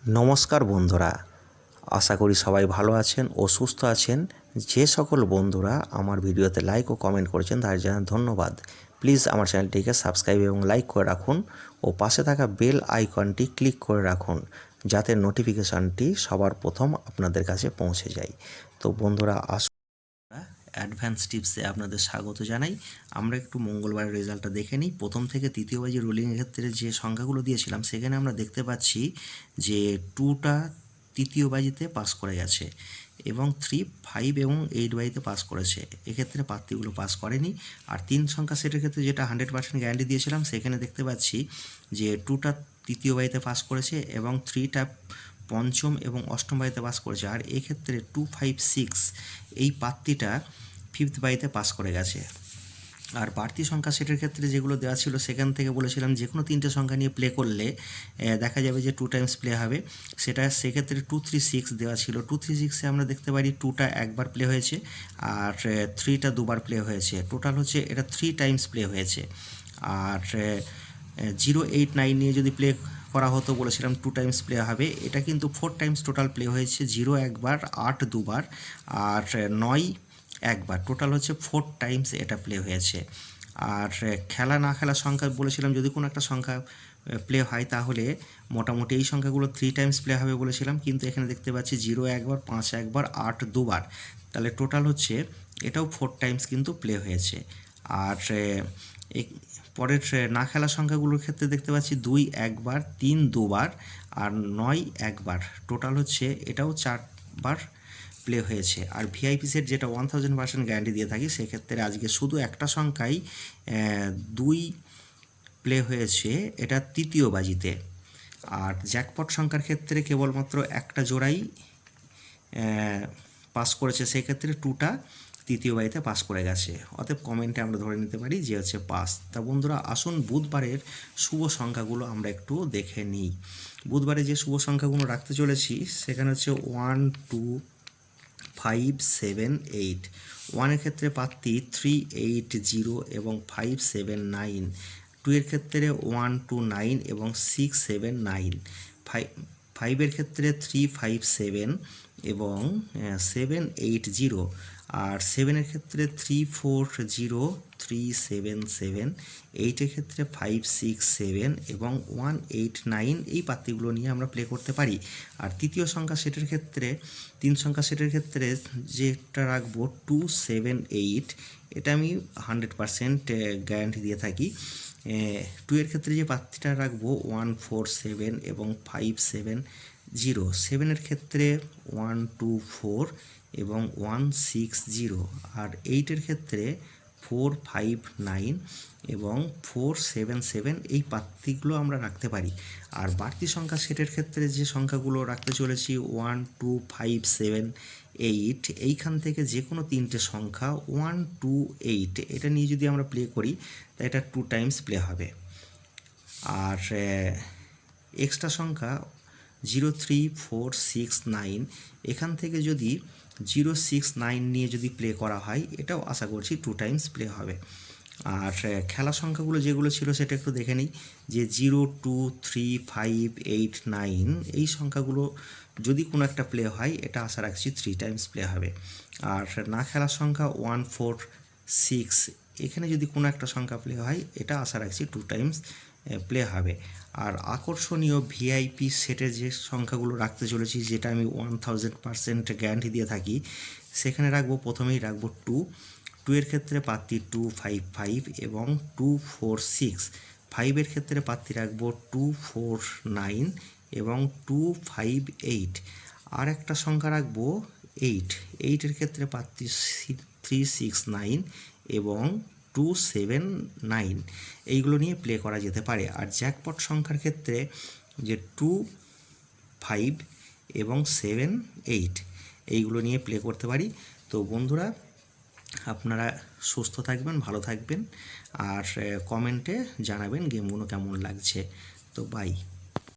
নমস্কার বন্ধুরা, আশা করি সবাই ভালো আছেন ও সুস্থ আছেন। যে সকল বন্ধুরা আমার ভিডিওতে লাইক ও কমেন্ট করেছেন তাদের জন্য ধন্যবাদ। প্লিজ আমার চ্যানেলটিকে সাবস্ক্রাইব এবং লাইক করে রাখুন ও পাশে থাকা বেল আইকনটি ক্লিক করে রাখুন, যাতে নোটিফিকেশানটি সবার প্রথম আপনাদের কাছে পৌঁছে যায়। তো বন্ধুরা, আসুন অ্যাডভান্স টিপসে আপনাদের স্বাগত জানাই। আমরা একটু মঙ্গলবারের রেজাল্টটা দেখে নিই। প্রথম থেকে তৃতীয় বাজি রোলিংয়ের ক্ষেত্রে যে সংখ্যাগুলো দিয়েছিলাম সেখানে আমরা দেখতে পাচ্ছি যে 2টা তৃতীয় বাজিতে পাস করে গেছে এবং 3, 5 এবং 8 বাজিতে পাস করেছে। এক্ষেত্রে প্রার্থীগুলো পাস করেনি। আর 3 সংখ্যা সেটের ক্ষেত্রে যেটা 100% গ্যারান্টি দিয়েছিলাম সেখানে দেখতে পাচ্ছি যে 2টা তৃতীয় বাজিতে পাস করেছে এবং 3টা পঞ্চম এবং অষ্টম বাড়িতে পাস করেছে। আর এক্ষেত্রে 2, 5, 6 এই প্রার্থীটা 5th বাড়িতে পাস করে গেছে। আর বাড়তি সংখ্যা সেটের ক্ষেত্রে যেগুলো দেওয়া ছিল সেখান থেকে বলেছিলাম যে কোনো 3টে সংখ্যা নিয়ে প্লে করলে দেখা যাবে যে 2 টাইমস প্লে হবে। সেক্ষেত্রে 2, 3, 6 দেওয়া ছিল। 2, 3, 6-এ আমরা দেখতে পারি 2টা একবার প্লে হয়েছে আর 3টা দুবার প্লে হয়েছে। টোটাল হচ্ছে এটা 3 টাইমস প্লে হয়েছে। আর 0, 8, 9 নিয়ে যদি প্লে করা হতো বলেছিলাম 2 টাইমস প্লে হবে, এটা কিন্তু 4 টাইমস টোটাল প্লে হয়েছে। 0 একবার, 8 দুবার আর 9 একবার, টোটাল হচ্ছে 4 টাইমস এটা প্লে হয়েছে। আর খেলা না খেলার সংখ্যা বলেছিলাম যদি কোনো একটা সংখ্যা প্লে হয় তাহলে মোটামুটি এই সংখ্যাগুলো 3 টাইমস প্লে হবে বলেছিলাম, কিন্তু এখানে দেখতে পাচ্ছি 0 একবার, 5 একবার, 8 দুবার, তাহলে টোটাল হচ্ছে এটাও 4 টাইমস কিন্তু প্লে হয়েছে। আর পরের না খেলা সংখ্যাগুলোর ক্ষেত্রে দেখতে পাচ্ছি 2 একবার, 3 দুবার আর 9 একবার, টোটাল হচ্ছে এটাও 4বার প্লে হয়েছে। আর ভিআইপি সেট যেটা 1000% গ্যারান্টি দিয়ে থাকি সেক্ষেত্রে আজকে শুধু একটা সংখ্যাই 2 প্লে হয়েছে, এটা তৃতীয় বাজিতে। আর জ্যাকপট সংখ্যার ক্ষেত্রে কেবলমাত্র একটা জোড়াই পাস করেছে, সেক্ষেত্রে 2টা তৃতীয় বাড়িতে পাস করে গেছে। অতএব কমেন্টে আমরা ধরে নিতে পারি যে হচ্ছে পাস। তা বন্ধুরা, আসুন বুধবারের শুভ সংখ্যাগুলো আমরা একটু দেখে নিই। বুধবারে যে শুভ সংখ্যাগুলো রাখতে চলেছি সেখানে হচ্ছে 1, 2, 5, 7, 8। 1-এর ক্ষেত্রে প্রার্থী 3, 8, 0 এবং 5, 7, 9। 2-এর ক্ষেত্রে 1, 2, 9 এবং 6, 7, 9। 5-এর ক্ষেত্রে 3, 5, 7 এবং 7, 8, 0। আর 7-এর ক্ষেত্রে 3, 4, 0, 3, 7, 7। 8-এর ক্ষেত্রে 5, 6, 7 এবং 1, 8, 9 এই প্রার্থীগুলো নিয়ে আমরা প্লে করতে পারি। আর তৃতীয় সংখ্যা সেটের ক্ষেত্রে 3 সংখ্যা সেটের ক্ষেত্রে যেটা রাখবো 2, 7, 8, এটা আমি 100% গ্যারান্টি দিয়ে থাকি। 2-এর ক্ষেত্রে যে প্রার্থীটা রাখবো 1, 4, 7 এবং 5, 7, 0। 7-এর ক্ষেত্রে 1, 2, 4 এবং 1, 6, 0। আর 8-এর ক্ষেত্রে 4, 5, 9 এবং 4, 7, 7 এই প্রার্থীগুলো আমরা রাখতে পারি। আর বাড়তি সংখ্যা সেটের ক্ষেত্রে যে সংখ্যাগুলো রাখতে চলেছি 1, 2, 5, 7, 8, এইখান থেকে যে কোনো 3টে সংখ্যা 1, 2, 8 এটা নিয়ে যদি আমরা প্লে করি তা এটা 2 টাইমস প্লে হবে। আর এক্সট্রা সংখ্যা 0, 3, 4, 6, 9 এখান থেকে যদি 0, 6, 9 নিয়ে যদি প্লে করা হয় এটাও আশা করছি 2 টাইমস প্লে হবে। আর খেলা সংখ্যাগুলো যেগুলো ছিল সেটা একটু দেখে নিই যে 0, 2, 3, 5, 8, 9 এই সংখ্যাগুলো যদি কোনো একটা প্লে হয় এটা আশা রাখছি 3 টাইমস প্লে হবে। আর না খেলার সংখ্যা 1, 4, 6 এখানে যদি কোনো একটা সংখ্যা প্লে হয় এটা আশা রাখছি 2 টাইমস প্লে হবে। আর আকর্ষণীয় ভিআইপি সেটের যে সংখ্যাগুলো রাখতে চলেছি যেটা আমি 1000% গ্যারান্টি দিয়ে থাকি সেখানে রাখবো, প্রথমেই রাখবো 2। 2-এর ক্ষেত্রে প্রার্থী 2, 5, 5 এবং 2, 4, 6। 5-এর ক্ষেত্রে প্রার্থী রাখবো 2, 4, 9 এবং 2, 5, 8। আর একটা সংখ্যা রাখবো 8। 8-এর ক্ষেত্রে প্রার্থী 3, 6, 9 এবং 2, 7, 9 এইগুলো নিয়ে প্লে করা যেতে পারে। আর জ্যাকপট সংখ্যার ক্ষেত্রে যে 2, 5 এবং 7, 8 এইগুলো নিয়ে প্লে করতে পারি। তো বন্ধুরা, আপনারা সুস্থ থাকবেন, ভালো থাকবেন আর কমেন্টে জানাবেন গেমগুলো কেমন লাগছে। তো বাই।